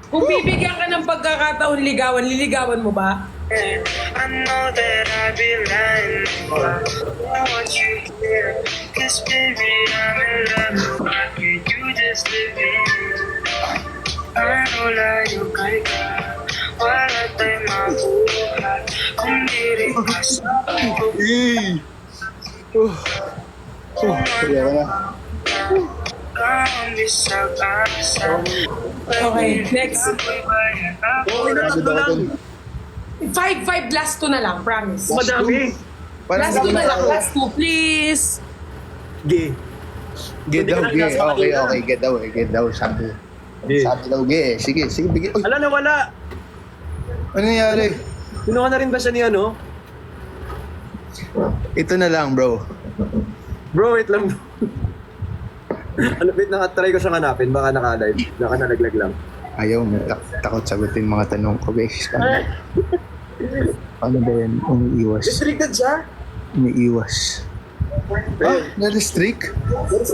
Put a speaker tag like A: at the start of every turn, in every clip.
A: Kung bibigyan ka ng pagkakataon ligawan, liligawan mo ba?
B: I know that I've been lying. I want you here. Cause baby, I'm in love. Why can't you just live in? Ano layo kay ka? Wala tayong mabuhat. Kung di rin ka sa
C: Yay! Kaya ka na.
A: Okay, next.
D: Okay na, tatlo lang.
A: 5 last 2 na lang, promise.
D: Madami.
C: Parang
A: Last 2
C: hindi
A: na lang,
C: na
A: last 2, please.
D: Gay.
C: Get daw,
D: Hindi ka
C: ge.
D: nasa
C: Okay,
D: kanila.
C: okay. Get daw, sabi.
D: Ge.
C: Sabi daw, ge. Sige, bigay. Uy,
D: Ala na wala.
C: ano nangyari?
D: Kinuha na rin ba siya ni ano?
C: Ito na lang, bro.
D: Bro, wait lang. Ano, wait, nakatry ko siyang hanapin. Baka naka-live. Baka nalaglag lang.
C: Ayaw mo, takot sagutin mga tanong ko, guys. Ano ba yan? Umiiwas.
D: Restricted siya?
C: Umiiwas. Ah, na-restrict?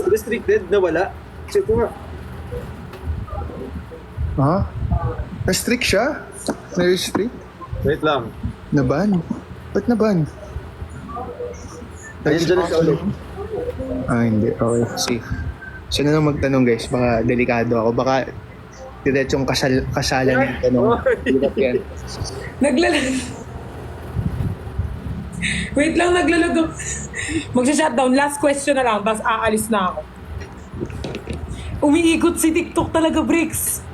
D: Restricted na wala. Check ko nga.
C: Ha? Restrict siya? Na-restrict?
D: Wait lang.
C: Na-ban? Ba't na-ban?
D: Ayun dyan na siya ulit.
C: Ah, hindi. Okay, safe. So na lang magtanong, guys. Baka delikado ako. Baka diretsong kasalan yung tanong. Hirap yan.
A: Naglalag. Wait lang, naglalag. Magsha-shutdown. Last question na lang, tapos aalis na ako. Umiikot si TikTok talaga, Bricks.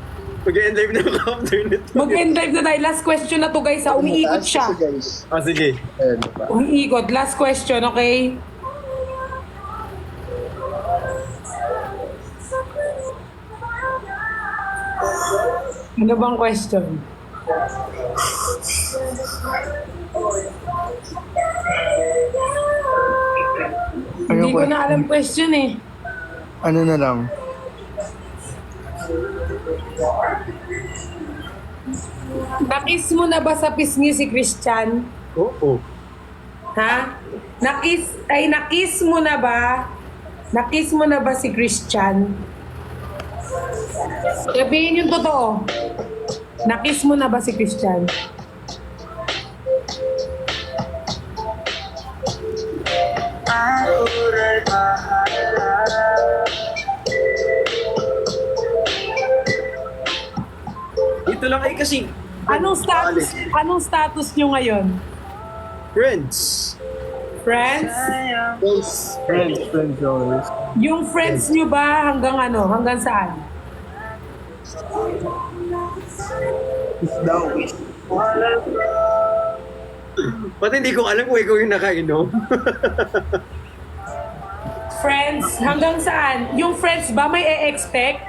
D: Mag-end live na ako after nito.
A: Mag-end live na tayo. Last question na to, guys. Ha? Umiikot siya.
C: Guys.
D: Ah, sige.
C: Ayun, ba?
A: Umiikot. Last question, okay? Ano bang question? Hindi ko na alam question eh.
C: Ano na lang?
A: Nakis mo na ba sa pisngi si Christian?
D: Oo.
A: Ha? Nakis mo na ba? Nakis mo na ba si Christian? Sabihin yung totoo. Nakis mo na ba si Christian?
B: Ako'y bahala.
D: Ito lang ay kasi.
A: Anong status nyo ngayon?
D: Friends.
A: Friends?
C: Friends always.
A: Yung friends nyo ba hanggang ano? Hanggang saan?
D: Pati hindi ko alam kung ikaw yung nakainom.
A: Friends? Hanggang saan? Yung friends ba may e-expect?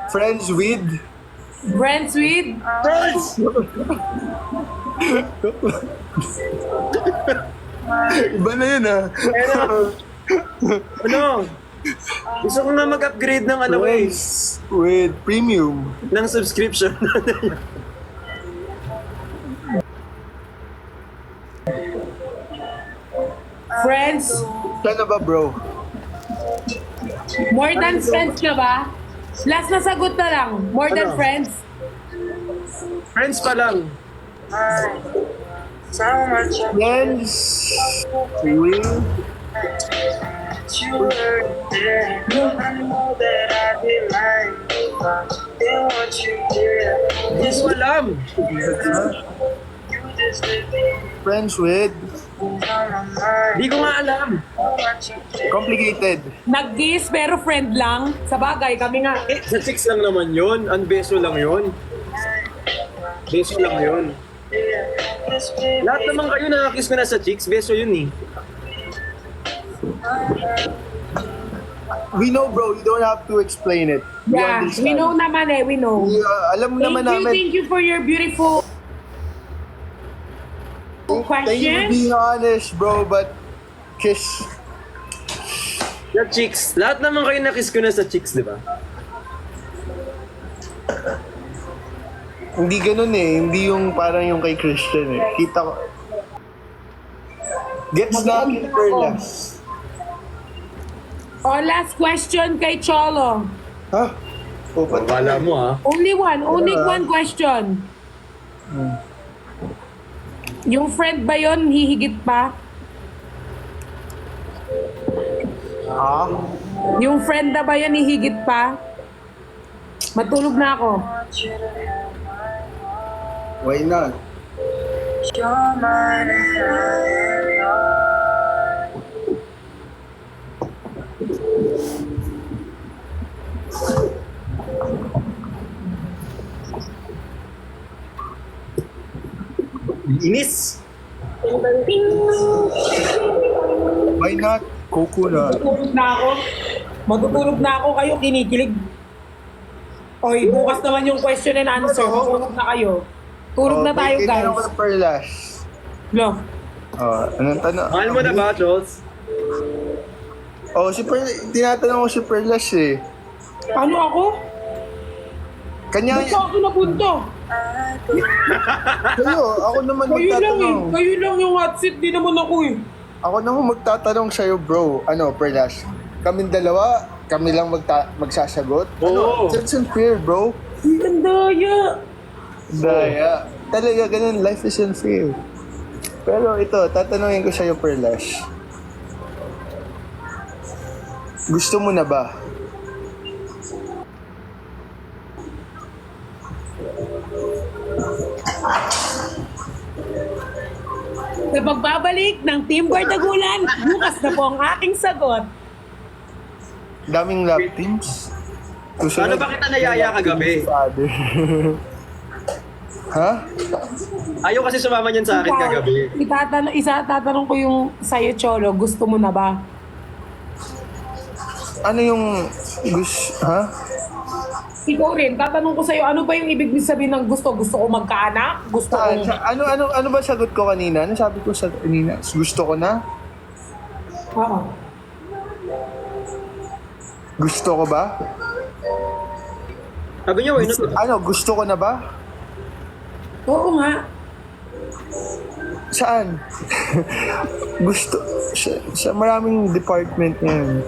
C: Friends with?
A: Friends with?
D: Friends!
C: Iba na yun, ah.
D: Ano? Gusto ko nga mag-upgrade ng ano eh.
C: Friends with premium.
D: Ng subscription.
A: Friends?
C: Sana ba, bro?
A: More than friends na ba? Last na sagot na lang. More than
D: Ano?
A: friends?
D: Friends pa lang.
B: So much
C: Friends with
B: you were there. I know that I've been lying. They want you here.
D: Hindi ko alam.
B: You just live in
C: friends with
B: my mind.
D: Hindi ko nga alam.
B: I want you here.
C: complicated.
A: Nag-kiss pero friend lang? Sa bagay, kami nga.
D: Eh, sa chicks lang naman yun. Ang beso lang yun. Beso lang yun.
B: Yes, baby.
D: Lahat naman kayo nakakiss ko na sa chicks. Beso yun eh.
C: We know, bro. You don't have to explain it.
A: Yeah, we know naman eh, we know.
C: Alam naman namin.
A: Thank you for your beautiful
C: Thank you for
A: questions.
C: being honest, bro. But kiss.
D: Sa chicks. Lahat naman kayo nakiss ko na sa chicks, di ba?
C: Hindi ganun eh. Hindi yung parang yung kay Christian eh. Kita ko. Gets natin, Perlas.
A: O, last question kay Cholo.
C: Ha? Upat.
D: Wala mo ha.
A: Only one question. Yung friend ba yon hihigit pa?
C: Ha?
A: Yung friend na ba yan hihigit pa? Matulog na ako.
C: Why not?
B: You're mine and I am yours.
D: Inis!
C: Why not? Coconut.
A: Matutulog na ako. Matutulog na ako kayo, kinikilig. Oy, bukas naman yung question and answer. Matulog na kayo. Tulog na tayo, guys.
C: Kailangan ko na perlash.
A: Lo.
C: Anong tanong?
D: Mahal mo na ba, Charles?
C: Tinatanong ko si Perlash eh.
A: Ano ako?
C: Kanya,
A: Ba't ako napunta?
C: ako naman
A: Kayo lang eh.
C: magtatanong.
A: Kayo lang yung hot seat. Di naman ako eh.
C: Ako naman magtatanong sa'yo, bro. Ano, Perlash? Kaming dalawa, kami lang magsasagot?
D: Oo.
C: It's unfair, bro.
A: Ang daya.
C: Daya. Talaga, ganun. Life is unfair. Pero ito, tatanungin ko sa'yo, Perlash. Gusto mo na ba?
A: Sa pagbabalik ng Team Bardagulan, bukas na po ang aking sagot.
C: Daming love teams?
D: Paano ba kita nayaya kagabi?
C: Father. Ha?
D: Ayaw kasi sumama niyan sa akin kagabi.
A: Tatanong ko yung sa'yo, Cholo, gusto mo na ba?
C: Ano yung gusto? Ha?
A: Ikaw rin, tatanong ko sa'yo, ano ba yung ibig sabihin ng gusto? Gusto ko magkaanak? Gusto ko...
C: Ano ba sagot ko kanina? Ano sabi ko sa kanina? Gusto ko na?
A: Oo.
C: Gusto ko ba?
D: Sabi niya, why not?
C: Ano, gusto ko na ba?
A: Oo nga.
C: Saan? Gusto. Sa maraming department yan.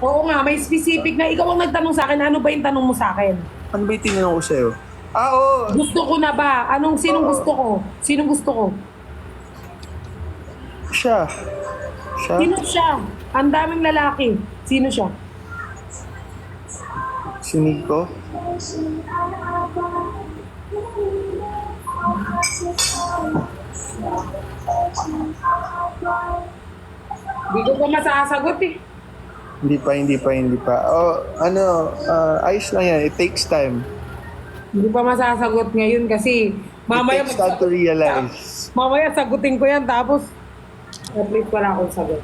A: Oo nga, may specific na ikaw ang nagtanong sa akin. Ano ba yung tanong mo sa akin?
C: Ano ba yung tinanong ko sa'yo? Oo.
A: Gusto ko na ba? Sinong gusto ko? Sinong gusto ko?
C: Siya. Siya?
A: Sino siya? Ang daming lalaki. Sino siya?
C: Sinig ko?
A: Hindi ko pa masasagot eh.
C: Hindi pa. Ayos lang yan. It takes time.
A: Hindi pa masasagot ngayon kasi mamaya
C: It takes time to realize.
A: mamaya sagutin ko yan tapos at least wala akong sagot.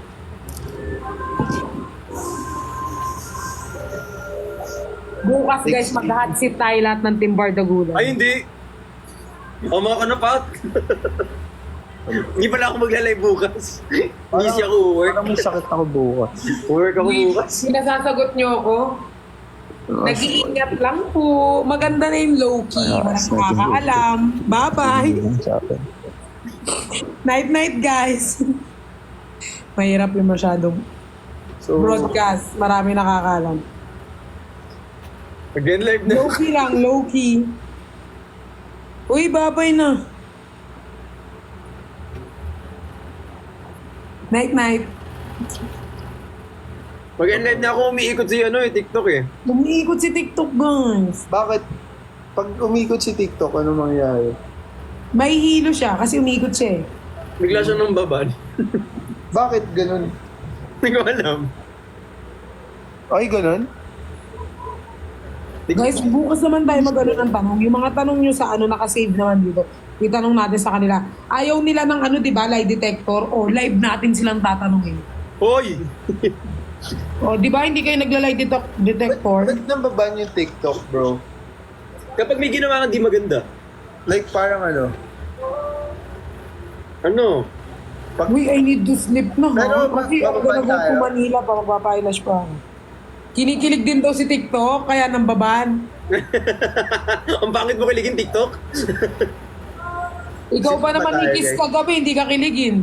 A: Bukas guys, mag-hot seat tayo lahat ng Team Bardagulan.
D: Ay, hindi. O mga kanapat. Hindi pala ako maglalay bukas. Busy ako work.
C: Parang may sakit ako bukas.
D: Work ako bukas.
A: Sinasasagot niyo ako? Nag-iingat lang po. Maganda na yung low-key. Walang nakakaalam. Bye-bye. Night-night, guys. Mahirap yung masyadong broadcast. Marami nakakaalam.
D: Again, live na.
A: Low-key lang, low-key. Uy, bye-bye na. Night-night.
D: Mag-end live na ako umiikot si TikTok eh.
A: Umiikot si TikTok, guys.
C: Bakit? Pag umikot si TikTok, ano mangyayari?
A: May hilo siya kasi umiikot siya eh.
D: Bigla siya ng baban.
C: Bakit ganun?
D: Hindi ko alam.
C: Ay, ganun?
A: Guys, bukas naman tayo mag-ano ng tanong. Yung mga tanong nyo sa nakasave naman dito. Itanong natin sa kanila. Ayaw nila ng di ba, lie detector o live natin silang tatanungin.
D: Hoy!
A: O, di ba hindi kayo nagla-lie detector?
C: Ba't nambaban yung TikTok, bro?
D: Kapag may ginawa kang di maganda.
C: Like, parang ano?
D: Ano?
A: Uy, I need to sleep na ha.
C: Pero,
A: Kasi ako
C: bababa
A: nag-go to
C: tayo.
A: Manila pa, magpapailash pa ako. Kinikilig din daw si TikTok, kaya nang baban.
D: Ang pangit mo kiligin TikTok?
A: Ikaw pa
C: Isip
A: naman
C: pa tayo,
A: ikis
C: guys.
A: kagabi, hindi ka kiligin.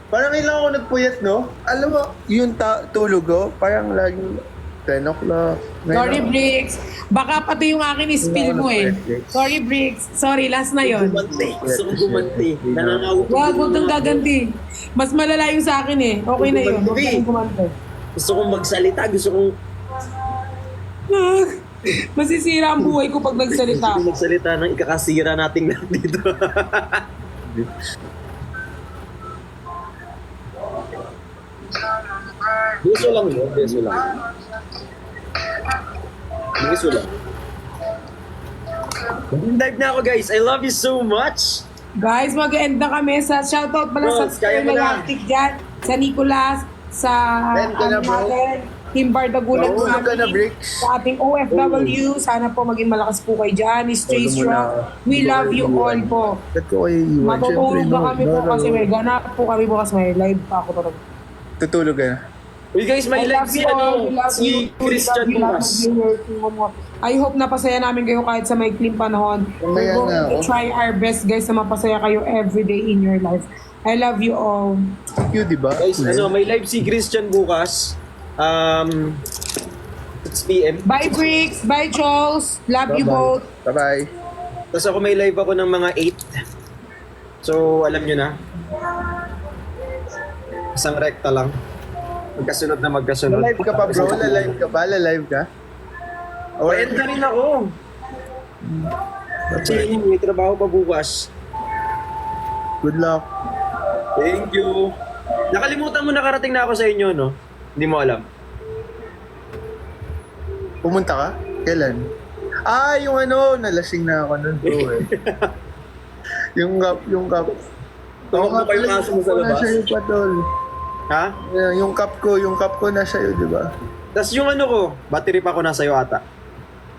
C: Parang ilang ako nagpuyat, no? Alam mo, yung tulog ko, parang laging 10 o'clock.
A: Sorry, Bricks. Baka pati yung akin spill mo eh. Sorry, Bricks. Sorry, last na yon.
D: Gusto kong gumanti. Nangangaw.
A: Wag, huwag kang gaganti. Mas malala yung sa akin eh. Okay na yun. Huwag kang kumante.
D: Gusto kong magsalita. Gusto kong
A: Masisira ang buhay ko pag nagsalita.
D: magsalita ng ikakasira nating lahat dito. Beso lang yun. Beso lang. Beso lang. Dive na ako guys. I love you so much.
A: Guys, mag-end na kami sa shoutout pala sa
D: Bros, kaya mo na.
A: Layactic dyan, sa Nicolas, sa
C: End ka na, bro.
A: natin, Team Bardagulan
C: Mahulog ka na, Bricks.
A: sa ating OFW. Sana po maging malakas po kayo dyan. Stay
C: Mahulog mo
A: strong.
C: na.
A: We love you all po.
C: Ba't ko kayo iwan?
A: Matutulog
C: Siyempre,
A: na kami po
C: no,
A: kasi may ganap po kami bukas may live pa ako talaga.
C: Tutulog ka na.
D: Uy guys, may
A: I
D: live
A: love
D: si
A: you all.
D: ano,
A: We love
D: si
A: you.
D: Christian
A: We love
D: Tomas.
A: you, viewers. I hope napasaya namin kayo kahit sa maikling panahon. We're
C: Mamaya
A: going
C: na
A: to
C: ako.
A: try our best guys na mapasaya kayo everyday in your life. I love you all.
C: Thank you, di ba?
D: Guys, ano, may live si Christian bukas. 6 p.m.
A: Bye, Bricks. Bye, Charles. Love you both.
C: Bye-bye.
D: Tapos ako may live ako ng mga 8. So, alam nyo na. Isang rekta lang. Magkasunod na magkasunod.
C: Live ka pa, bro? Live ka ba? Live ka?
D: O, end na rin ako. Kasi may trabaho pa bukas.
C: Good luck.
D: Thank you. Nakalimutan mo nakarating na ako sa inyo, no? Hindi mo alam.
C: Pumunta ka? Kailan? Ah, yung ano, nalasing na ako nun, bro eh. yung cup.
D: Tumakbo pa yung aso mo sa labas?
C: Nasa iyo pa, tol.
D: Ha?
C: Yung cup ko nasa iyo, di ba?
D: Tapos yung ano ko, battery pa ko nasa iyo ata.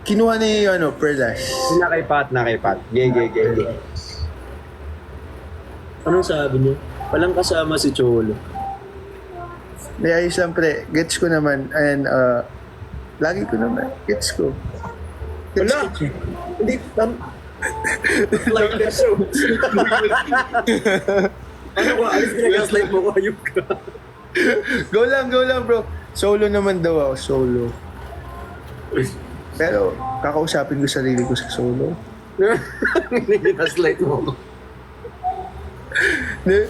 C: Kinuha ni ano, Perlash.
D: Nakaipat. Ge. Anong sabi niyo? Walang kasama si Cholo.
C: May ayos lang, pre. Gets ko naman. And, lagi ko naman. Gets ko.
D: Wala! Hindi, like the show. Ano ko, alis ginagaslight mo ko, ayun ka.
C: Go lang, bro. Solo naman daw ako, solo. Pero, kakausapin ko sarili ko sa solo.
D: Ginagaslight mo ko.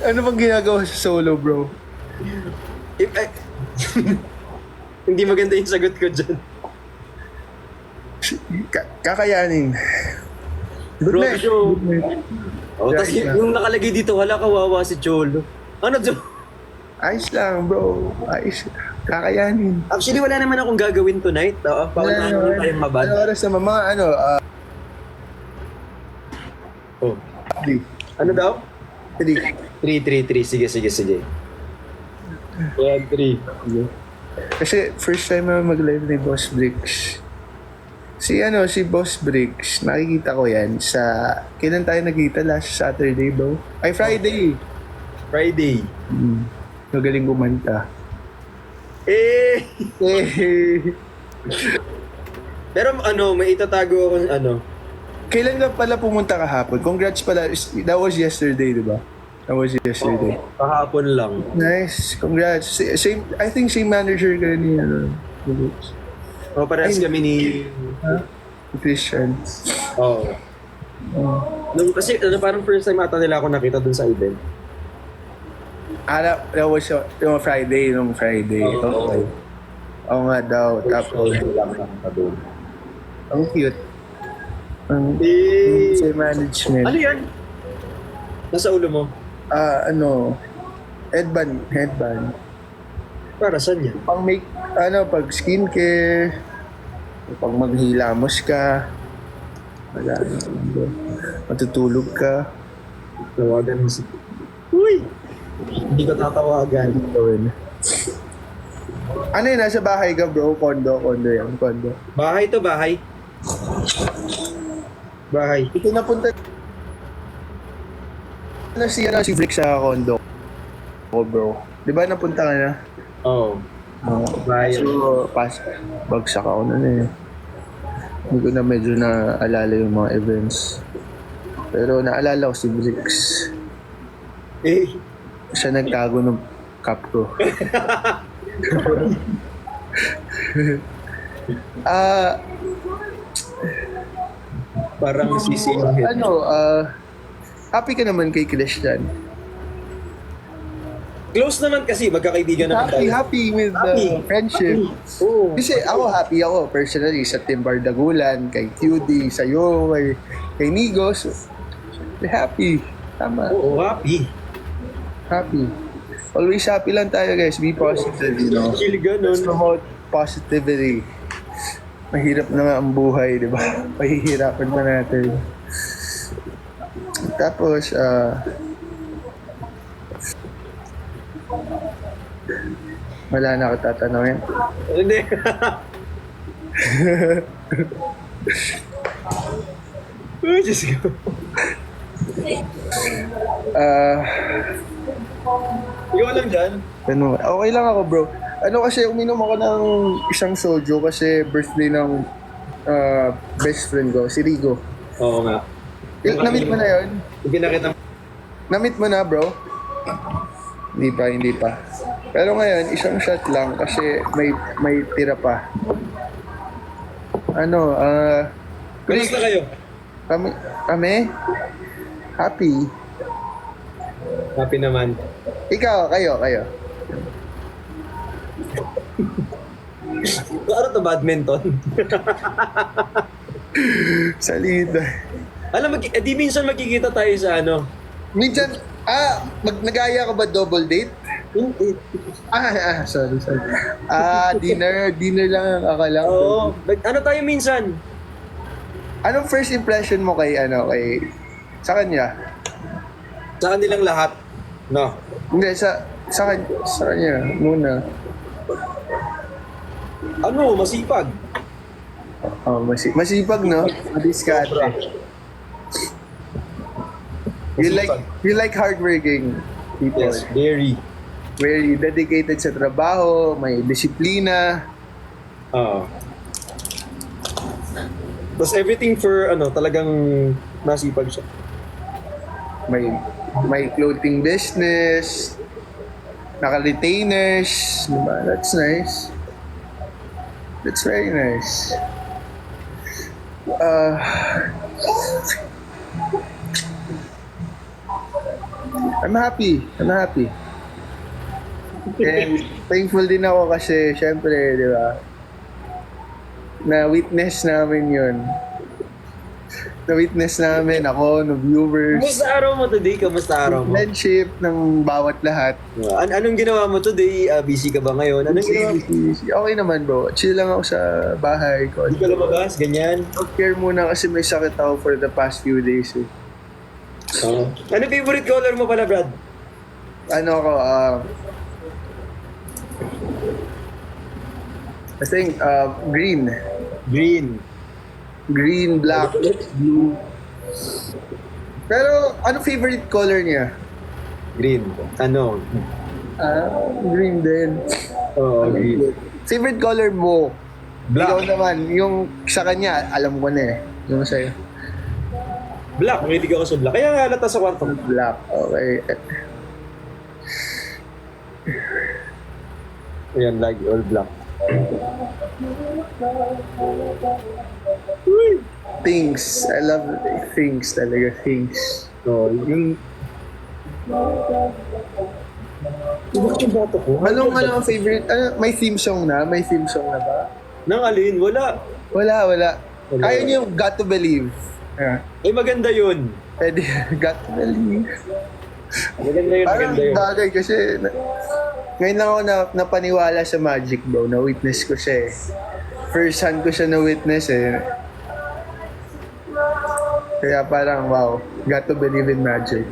C: Ano bang ginagawa sa solo, bro?
D: Hindi maganda yung sagot ko dyan.
C: Kakayanin. Good
D: Bro,
C: night.
D: show.
C: Good night.
D: Oh, tapos
C: Yeah.
D: yung nakalagay dito, wala kawawa si Cholo. Ano dyan?
C: Ayos lang, bro. Ayos. Kakayanin.
D: Actually, wala naman akong gagawin tonight. Bawal na naman tayong mabad.
C: Ano oras naman? Mga ano,
D: Oh.
C: 3.
D: Ano daw?
C: 3.
D: 3. Sige. Ayan, 3.
C: Kasi first time na mag-live ni Boss Bricks. Si Boss Bricks, nakikita ko yan sa... Kailan tayo nagkita? Last Saturday, bro? Ay, Friday.
D: Friday.
C: Magaling kumanta.
D: Eh!
C: Eh,
D: Pero ano, may itatago ako ano.
C: kailan ka pala pumunta kahapon? Congrats pala. That was yesterday, di ba? That was yesterday.
D: Kahapon lang.
C: Nice. Congrats. Same, I think same manager ka ni Bricks.
D: O, parehas
C: Ay.
D: kami ni...
C: Christian.
D: Oo. Nung, kasi parang first time ata nila ako nakita dun sa event.
C: That was yung Friday,
D: Oo.
C: Okay. Oo nga daw. Tapos,
D: lang nakita dun.
C: ang cute. Ang
D: Eh!
C: sa management.
D: Ano yan? Nasa ulo mo?
C: Headband.
D: Para saan yan?
C: Pang make, pag skincare, pag maghilamos ka, wala, matutulog ka.
D: Tawagan mo si... Uy! Hindi ko tatawagan.
C: Gawin. Ano yun, nasa bahay ka, bro? Condo yan, condo.
D: Bahay to, bahay. Bahay.
C: Ito napunta na si Brick sa condo ko, bro. Di ba napunta ka na?
D: Oo. Bahay.
C: So, bagsak ako nun eh. Hindi ko na medyo naalala yung mga events. Pero naalala ko si Bricks.
D: Eh,
C: Siya nagtago ng cup ko. Ah,
D: Parang sisi yung head.
C: happy ka naman kay Christian.
D: Close naman kasi, magkakaibigan naman tayo.
C: Happy with
D: Happy.
C: friendship.
D: Oo.
C: Kasi ako happy ako personally sa Team Bardagulan, kay QD, sa'yo, kay Nigos. Happy. Tama.
D: Oo, happy.
C: Happy. Always happy lang tayo guys. Be positive, you know.
D: Chill ganun.
C: Let's promote positivity. Mahirap na nga ang buhay, di ba? Pahihirapan pa natin. Tapos, wala na ako tatanungin.
D: Hindi. Oh, Diyos ko. Ikaw lang dyan.
C: Okay lang ako, bro. Kasi uminom ako ng isang soju kasi birthday ng best friend ko, si Rigo.
D: Oo nga.
C: Na-meet mo na yun?
D: Yung pinakita
C: Na-meet mo na, bro? Hindi pa. Pero ngayon, isang shot lang kasi may tira pa.
D: Kamusta kayo?
C: Kami? Happy.
D: Happy naman.
C: Kayo.
D: Ano to, badminton?
C: Salida.
D: Alam, di minsan magkikita tayo sa ano.
C: Minsan, nag-aya ka ba double date? Sorry. Dinner lang ang akala ko.
D: Oo. Ano tayo minsan?
C: Anong first impression mo kay sa kanya?
D: Sa kanilang lahat. No.
C: Hindi, sa kanya muna.
D: Ano, masipag.
C: Masipag, no? Madiskarte. You like hardworking people.
D: Yes, very.
C: Very dedicated sa trabaho, may disiplina.
D: Oo. Tapos everything for talagang masipag siya.
C: May clothing business, naka-retainers, diba? That's nice. That's very nice. I'm happy. And thankful din ako kasi syempre, di ba, na-witness namin yun. Na-witness namin ako, no viewers,
D: Kamusta araw mo today? Kamusta araw mo?
C: friendship ng bawat lahat.
D: Anong ginawa mo today? Busy ka ba ngayon? Anong ginawa mo?
C: Okay naman, bro. Chill lang ako sa bahay ko.
D: Hindi ka lumabas? Ganyan?
C: Self-care muna kasi may sakit ako for the past few days.
D: Ano favorite color mo pala, Brad?
C: I think, green. Green, black, blue. Pero, ano favorite color niya?
D: Green. Ano?
C: Green din.
D: Oo, green.
C: Favorite color mo?
D: Black.
C: Ikaw naman, yung sa kanya, alam ko na eh. Yung sa'yo.
D: Black. Mahilig ako sa black. Kaya nga halata sa kwarto.
C: Black, okay.
D: Ayan, lagi. All black.
C: Things. I love things talaga. Things.
D: Oo, yung... Bakit yung bato ko?
C: Anong ang favorite? May theme song na? May theme song na ba?
D: Nang alin? Wala.
C: Wala. Ayaw niyo yung Got to Believe.
D: Eh, maganda yun.
C: Pwede, Got to Believe.
D: Maganda yun,
C: Parang
D: maganda yun.
C: bagay kasi ngayon lang ako napaniwala sa magic, bro. Na-witness ko siya eh. First hand ko siya na-witness eh. Kaya parang, wow, got to believe in magic.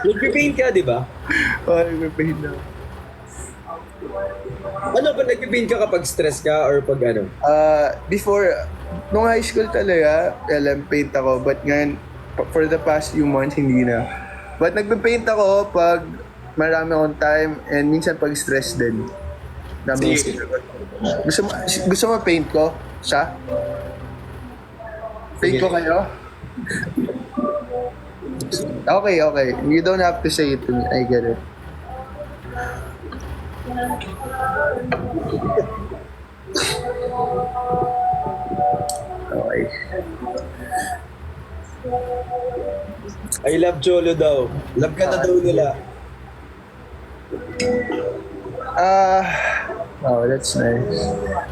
D: Nag-paint ka, di ba?
C: Oh, nagpapahin na.
D: Ano ba nag-paint ka kapag stress ka or pag ano?
C: Before, nung high school talaga, paint ako. But ngayon, for the past few months, hindi na. But nagpe-paint ako pag marami akong time and minsan pag stress din. Dami
D: Sige.
C: gusto mo paint ko? Siya? Paint
D: Sige.
C: ko kayo? Okay. You don't have to say it to me. I get it. Okay.
D: I love Cholo daw. Love ka na daw nila.
C: Oh, that's nice.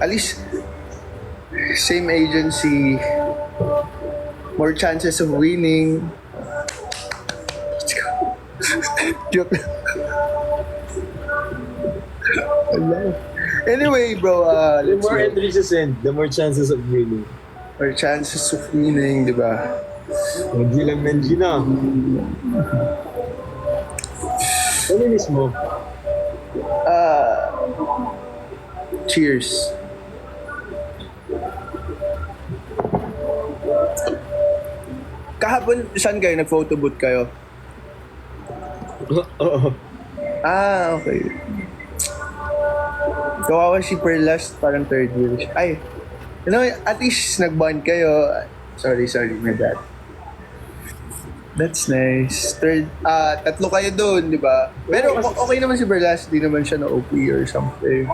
C: At least, same agency, more chances of winning. Joke. Wala. Anyway, bro,
D: The
C: let's
D: more
C: go.
D: entries you send, the more chances of winning.
C: More chances of winning, di ba?
D: Hindi lang Menji na. Ano mismo?
C: Cheers. Kahapon, saan kayo? Nag-photo booth kayo?
D: Oo.
C: Ah, okay. Kawawa si Perlast, parang third year siya. Ay, you know, at least nag-bond kayo. Sorry, my bad. That's nice. Tatlo kayo doon, di ba? Pero okay naman si Perlast, di naman siya na-OP or something.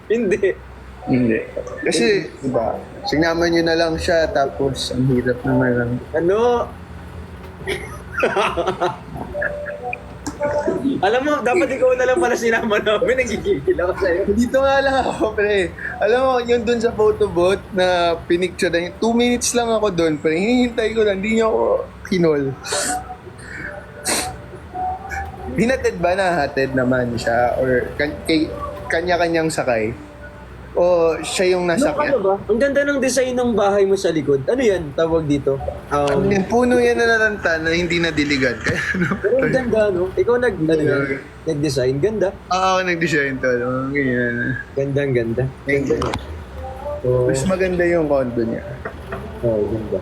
D: Hindi.
C: Hindi. Kasi, di ba, sinama nyo na lang siya, tapos ang hirap naman lang.
D: Ano? Alam mo, dapat ikaw na lang pala sinama namin. Nagigigil ako sa'yo.
C: Dito nga lang ako, pre. Alam mo, yung dun sa photo booth na pinicture na yun, 2 minutes lang ako dun, pre. Hinihintay ko lang, hindi niya ako kinol. Hinatid ba na? Hatid naman siya? Or kanya-kanyang sakay? O siya yung
D: Ano
C: nasakyan?
D: ba? Ang ganda ng design ng bahay mo sa likod. Ano yan? Tawag dito?
C: Yung puno yan na naranta na hindi nadiligan. Kaya ano?
D: Pero ang ganda, no? Ikaw nag-design. Ganda.
C: Ako nag-design to. Ganyan.
D: Ganda.
C: Thank you.
D: Oh,
C: Mas maganda yung condo niya.
D: ganda.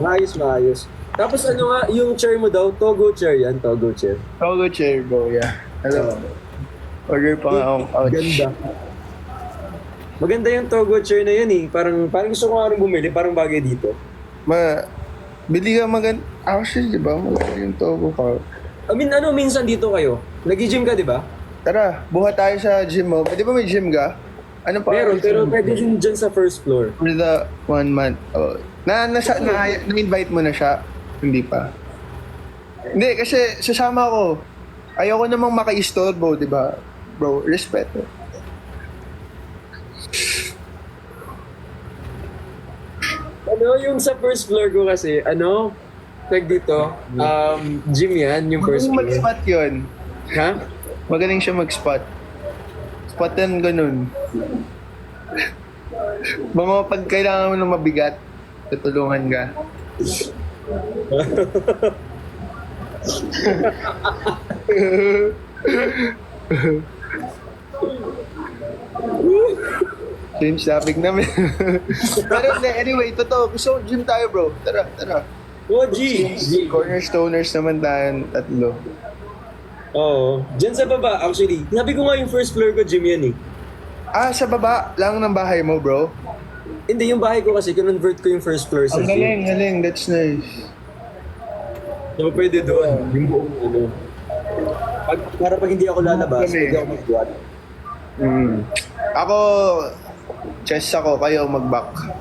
D: Maayos. Tapos ano nga, yung chair mo daw, Togo chair yan, Togo chair.
C: Togo chair, bro. Yeah. Hello. Order pa nga akong couch.
D: Ganda. Maganda yung Togo chair na yan eh. Parang gusto ko nga rin bumili, parang bagay dito.
C: Bili ka maganda. Actually, di ba? Maganda yung Togo couch.
D: I mean, minsan dito kayo? Nag-gym ka, di ba?
C: Tara, buhat tayo sa gym mo. Di ba may gym ka? Ano pa?
D: Pero pwede din dyan sa first floor.
C: For the 1 month. Oh. Na-invite mo na siya? Hindi pa. Hindi, kasi sasama ko. Ayoko namang maka-istorbo, di ba? Bro, respeto.
D: Yung sa first floor ko kasi, tag dito, gym yan, yung first
C: Magaling
D: floor.
C: mag-spot yun.
D: Ha?
C: Magaling siya mag-spot. Spot yan ganun. Mga pag kailangan mo ng mabigat, tutulungan ka. Change topic namin. Pero hindi, anyway, totoo. Gusto ko gym tayo, bro. Tara.
D: Oh, G!
C: Cornerstoners naman tayo, tatlo.
D: Oo. Dyan sa baba, actually. Sabi ko nga yung first floor ko, gym yan eh.
C: Ah, sa baba lang ng bahay mo, bro?
D: Hindi, yung bahay ko kasi, convert ko yung first floor sa
C: Ang
D: gym.
C: galing. That's nice.
D: So, pwede doon. Yung buong para pag hindi ako lalabas,
C: Kami.
D: pwede ako mag-squat.
C: Ako, chest ako, kayo mag-back.